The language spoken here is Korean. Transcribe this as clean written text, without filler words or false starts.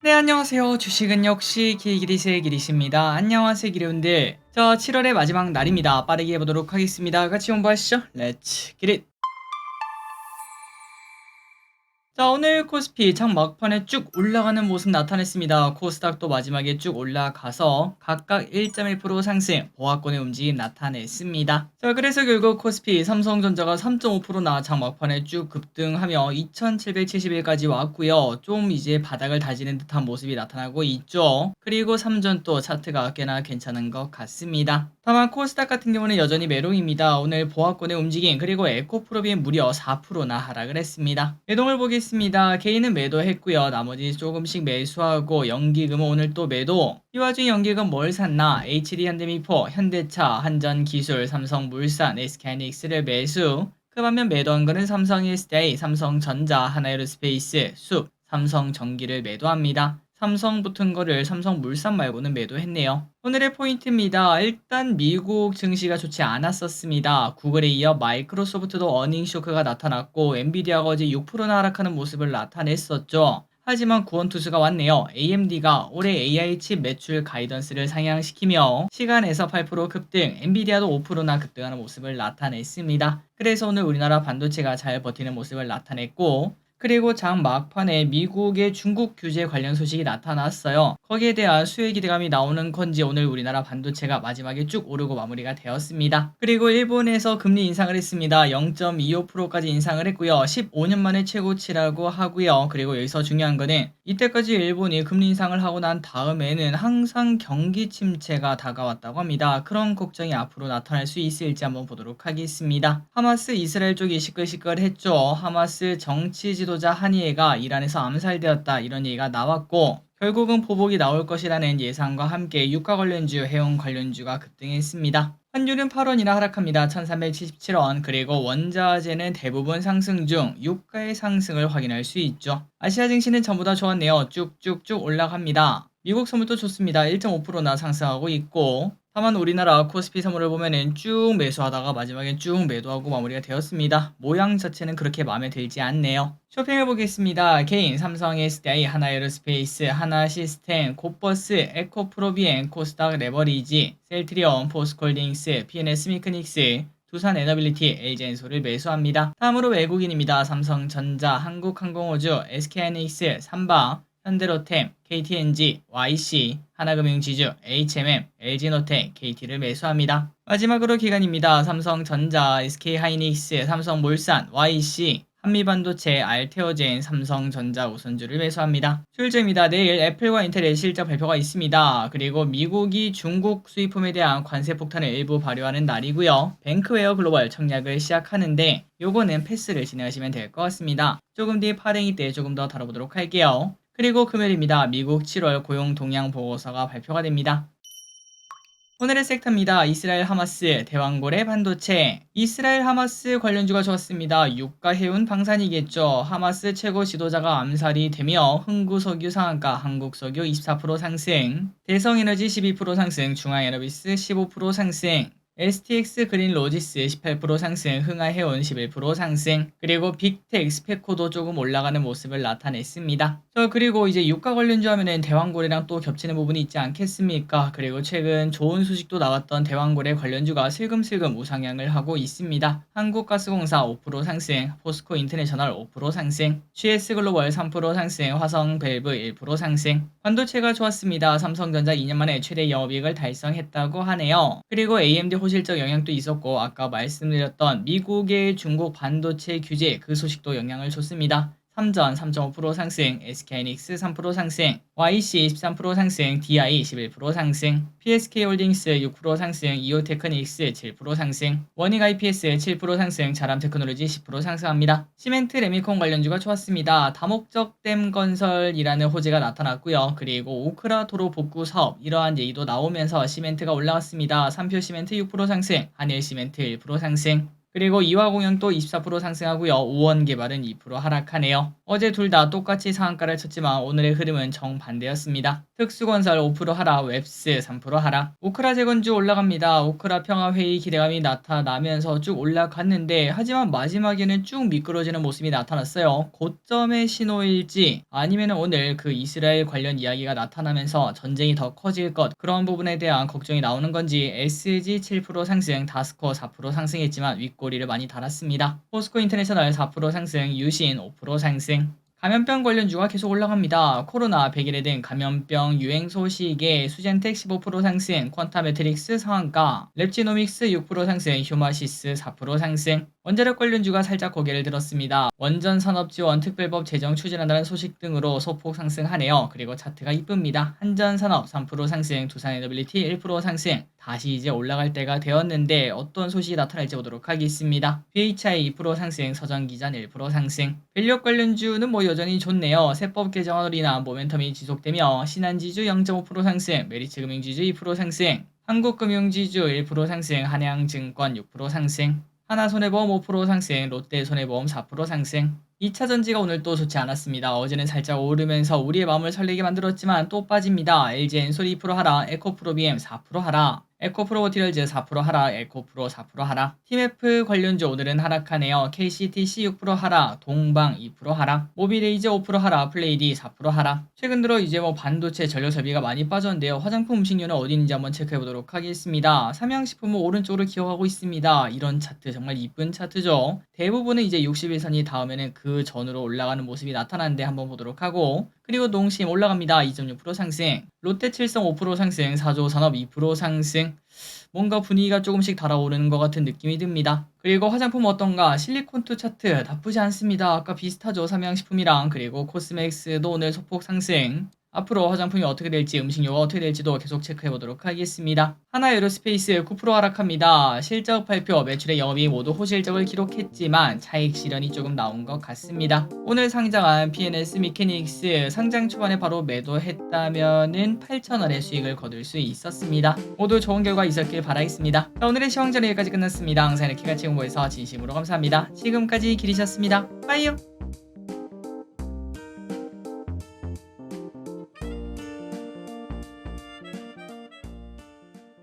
네, 안녕하세요. 주식은 역시 길기리스의 기리시입니다. 안녕하세요, 기리분들. 자, 7월의 마지막 날입니다. 빠르게 해보도록 하겠습니다. 같이 공부하시죠. 렛츠 기릿. 자, 오늘 코스피 장 막판에 쭉 올라가는 모습 나타냈습니다. 코스닥도 마지막에 쭉 올라가서 각각 1.1% 상승, 보합권의 움직임 나타냈습니다. 자, 그래서 결국 코스피 삼성전자가 3.5%나 장 막판에 쭉 급등하며 2771까지 왔고요. 좀 이제 바닥을 다지는 듯한 모습이 나타나고 있죠. 그리고 3전 또 차트가 꽤나 괜찮은 것 같습니다. 다만 코스닥 같은 경우는 여전히 매롱입니다. 오늘 보합권의 움직임 그리고 에코프로비엔 무려 4%나 하락을 했습니다. 매동을 보겠습니다. 개인은 매도했고요. 나머지 조금씩 매수하고 연기금은 오늘 또 매도. 이 와중에 연기금 뭘 샀나? HD 현대미포, 현대차, 한전기술, 삼성물산, SK하이닉스를 매수. 그 반면 매도한 거는 삼성일스테이, 삼성전자, 하나에로스페이스, 숲, 삼성전기를 매도합니다. 삼성 붙은 거를 삼성물산 말고는 매도했네요. 오늘의 포인트입니다. 일단 미국 증시가 좋지 않았었습니다. 구글에 이어 마이크로소프트도 어닝 쇼크가 나타났고 엔비디아가 어제 6%나 하락하는 모습을 나타냈었죠. 하지만 구원투수가 왔네요. AMD가 올해 AI 칩 매출 가이던스를 상향시키며 시간에서 8% 급등, 엔비디아도 5%나 급등하는 모습을 나타냈습니다. 그래서 오늘 우리나라 반도체가 잘 버티는 모습을 나타냈고 그리고 장 막판에 미국의 중국 규제 관련 소식이 나타났어요. 거기에 대한 수혜 기대감이 나오는 건지 오늘 우리나라 반도체가 마지막에 쭉 오르고 마무리가 되었습니다. 그리고 일본에서 금리 인상을 했습니다. 0.25%까지 인상을 했고요. 15년 만에 최고치라고 하고요. 그리고 여기서 중요한 거는 이때까지 일본이 금리 인상을 하고 난 다음에는 항상 경기 침체가 다가왔다고 합니다. 그런 걱정이 앞으로 나타날 수 있을지 한번 보도록 하겠습니다. 하마스 이스라엘 쪽이 시끌시끌했죠. 하마스 정치 지도자 한이에가 이란에서 암살되었다 이런 얘기가 나왔고 결국은 보복이 나올 것이라는 예상과 함께 유가 관련주, 해운 관련주가 급등했습니다. 환율은 8원이나 하락합니다. 1377원. 그리고 원자재는 대부분 상승 중 유가의 상승을 확인할 수 있죠. 아시아 증시는 전부 다 좋았네요. 쭉쭉쭉 올라갑니다. 미국 선물도 좋습니다. 1.5%나 상승하고 있고 다만 우리나라 코스피 선물을 보면은 쭉 매수하다가 마지막에 쭉 매도하고 마무리가 되었습니다. 모양 자체는 그렇게 마음에 들지 않네요. 쇼핑해 보겠습니다. 개인, 삼성 SDI, 하나에로스페이스, 하나시스템, 곧버스, 에코프로비엔, 코스닥 레버리지, 셀트리온, 포스콜딩스, PNS 미크닉스, 두산에너빌리티, LG엔솔을 매수합니다. 다음으로 외국인입니다. 삼성전자, 한국항공우주, SK하이닉스, 삼방, 현대로템, KTNG, YC, 하나금융지주, HMM, LG노텍, KT를 매수합니다. 마지막으로 기관입니다. 삼성전자, SK하이닉스, 삼성물산, YC, 한미반도체, 알테오젠, 삼성전자 우선주를 매수합니다. 수요일입니다. 내일 애플과 인텔의 실적 발표가 있습니다. 그리고 미국이 중국 수입품에 대한 관세 폭탄을 일부 발효하는 날이고요. 뱅크웨어 글로벌 청약을 시작하는데 요거는 패스를 진행하시면 될 것 같습니다. 조금 뒤 파랭이 때 조금 더 다뤄보도록 할게요. 그리고 금요일입니다. 미국 7월 고용 동향 보고서가 발표가 됩니다. 오늘의 섹터입니다. 이스라엘 하마스, 대왕고래 반도체. 이스라엘 하마스 관련주가 좋았습니다. 유가 해운 방산이겠죠. 하마스 최고 지도자가 암살이 되며 흥구석유 상한가 한국석유 24% 상승, 대성에너지 12% 상승, 중앙에너비스 15% 상승, STX 그린 로지스 18% 상승, 흥하해운 11% 상승, 그리고 빅텍 스페코도 조금 올라가는 모습을 나타냈습니다. 그리고 이제 유가 관련주 하면은 대왕고래랑 또 겹치는 부분이 있지 않겠습니까? 그리고 최근 좋은 소식도 나왔던 대왕고래 관련주가 슬금슬금 우상향을 하고 있습니다. 한국가스공사 5% 상승, 포스코 인터내셔널 5% 상승, GS글로벌 3% 상승, 화성밸브 1% 상승. 반도체가 좋았습니다. 삼성전자 2년 만에 최대 영업이익을 달성했다고 하네요. 그리고 AMD 호실적 영향도 있었고 아까 말씀드렸던 미국의 중국 반도체 규제 그 소식도 영향을 줬습니다. 삼전 3.5% 상승, SK하이닉스 3% 상승, YC 13% 상승, DI 11% 상승, PSK홀딩스 6% 상승, 이오테크닉스 7% 상승, 워닝 IPS 7% 상승, 자람테크놀로지 10% 상승합니다. 시멘트 레미콘 관련주가 좋았습니다. 다목적댐 건설이라는 호재가 나타났고요. 그리고 오크라 도로 복구 사업 이러한 얘기도 나오면서 시멘트가 올라왔습니다. 삼표 시멘트 6% 상승, 한일 시멘트 1% 상승. 그리고 이화공영도 24% 상승하고요. 우원개발은 2% 하락하네요. 어제 둘 다 똑같이 상한가를 쳤지만 오늘의 흐름은 정반대였습니다. 특수건설 5% 하락, 웹스 3% 하락. 오크라 재건주 올라갑니다. 오크라 평화회의 기대감이 나타나면서 쭉 올라갔는데 하지만 마지막에는 쭉 미끄러지는 모습이 나타났어요. 고점의 신호일지 아니면 오늘 그 이스라엘 관련 이야기가 나타나면서 전쟁이 더 커질 것 그런 부분에 대한 걱정이 나오는 건지 SG 7% 상승, 다스코 4% 상승했지만 윗꼬리를 많이 달았습니다. 포스코 인터내셔널 4% 상승, 유신 5% 상승. 감염병 관련주가 계속 올라갑니다. 코로나, 백일해 등 감염병 유행 소식에 수젠텍 15% 상승, 퀀타 매트릭스 상한가, 랩지노믹스 6% 상승, 휴마시스 4% 상승. 원자력 관련주가 살짝 고개를 들었습니다. 원전 산업 지원 특별법 제정 추진한다는 소식 등으로 소폭 상승하네요. 그리고 차트가 이쁩니다. 한전 산업 3% 상승, 두산 에너빌리티 1% 상승. 다시 이제 올라갈 때가 되었는데 어떤 소식이 나타날지 보도록 하겠습니다. BHI 2% 상승, 서전기전 1% 상승. 밸류 관련주는 여전히 좋네요. 세법 개정안으로 인한 모멘텀이 지속되며 신한지주 0.5% 상승, 메리츠금융지주 2% 상승, 한국금융지주 1% 상승, 한양증권 6% 상승. 하나손해보험 5% 상승, 롯데손해보험 4% 상승. 2차전지가 오늘 또 좋지 않았습니다. 어제는 살짝 오르면서 우리의 마음을 설레게 만들었지만 또 빠집니다. LG엔솔 2% 하락, 에코프로비엠 4% 하락, 에코프로머티리얼즈 4% 하락, 에코프로 4% 하락. 팀F 관련주 오늘은 하락하네요. KCTC 6% 하락, 동방 2% 하락, 모비레이즈 5% 하락, 플레이디 4% 하락. 최근 들어 이제 반도체 전력 설비가 많이 빠졌는데요. 화장품 음식료는 어디 있는지 한번 체크해 보도록 하겠습니다. 삼양식품은 오른쪽으로 기어가고 있습니다. 이런 차트 정말 이쁜 차트죠. 대부분은 이제 61선이 닿으면은 그 전으로 올라가는 모습이 나타나는데 한번 보도록 하고, 그리고 농심 올라갑니다. 2.6% 상승, 롯데칠성 5% 상승, 사조산업 2% 상승. 뭔가 분위기가 조금씩 달아오르는 것 같은 느낌이 듭니다. 그리고 화장품 어떤가? 실리콘투 차트 나쁘지 않습니다. 아까 비슷하죠. 삼양식품이랑. 그리고 코스맥스도 오늘 소폭 상승. 앞으로 화장품이 어떻게 될지, 음식료가 어떻게 될지도 계속 체크해 보도록 하겠습니다. 하나에어로스페이스 9% 하락합니다. 실적 발표, 매출의 영업이익 모두 호실적을 기록했지만 차익 실현이 조금 나온 것 같습니다. 오늘 상장한 PNS 미케닉스 상장 초반에 바로 매도했다면은 8,000원의 수익을 거둘 수 있었습니다. 모두 좋은 결과 있었길 바라겠습니다. 자, 오늘의 시황전은 여기까지 끝났습니다. 항상 이렇게 같이 공부해서 진심으로 감사합니다. 지금까지 길이셨습니다. 빠이요.